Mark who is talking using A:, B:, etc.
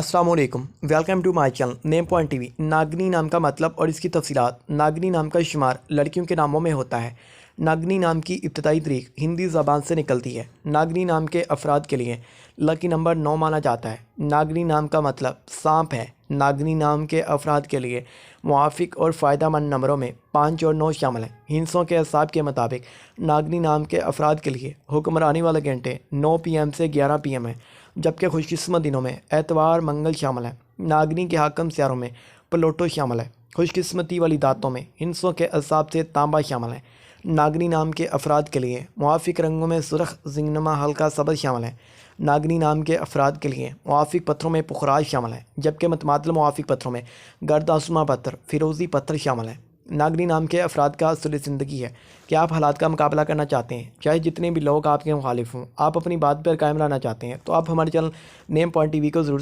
A: السلام علیکم، welcome to my channel name point T V. Nagini نام کا مطلب اور اس کی تفصیلات۔ ناگنی نام کا شمار لڑکیوں کے ناموں میں ہوتا ہے۔ ناگنی نام کی ابتدائی تاریخ ہندی زبان سے نکلتی ہے۔ ناگنی نام کے افراد کے لیے لکی نمبر 9 مانا جاتا ہے۔ ناگنی نام کا مطلب سانپ ہے۔ ناگنی نام کے افراد کے لیے موافق اور فائدہ مند نمبروں میں 5 اور 9 شامل ہیں۔ ہندسوں کے اعصاب کے مطابق ناگنی نام کے افراد کے لیے حکمرانی والے گھنٹے 9 PM سے 11 PM ہیں، جبکہ خوش قسمت دنوں میں اتوار منگل شامل ہیں۔ ناگنی کے حاکم سیاروں میں پلوٹو شامل ہے۔ خوش قسمتی والی دانتوں میں ہندسوں کے اعصاب سے تانبا شامل ہے۔ ناگنی نام کے افراد کے لیے موافق رنگوں میں سرخ، زنگنما، ہلکا سبز شامل ہے۔ ناگنی نام کے افراد کے لیے موافق پتھروں میں پخراج شامل ہے، جبکہ متمادل موافق پتھروں میں گرد آسما پتھر، فیروزی پتھر شامل ہیں۔ ناگنی نام کے افراد کا اصل زندگی ہے کہ آپ حالات کا مقابلہ کرنا چاہتے ہیں، چاہے جتنے بھی لوگ آپ کے مخالف ہوں۔ آپ اپنی بات پر قائم رہنا چاہتے ہیں تو آپ ہمارے چینل نیم پوائنٹ ٹی وی کو ضرور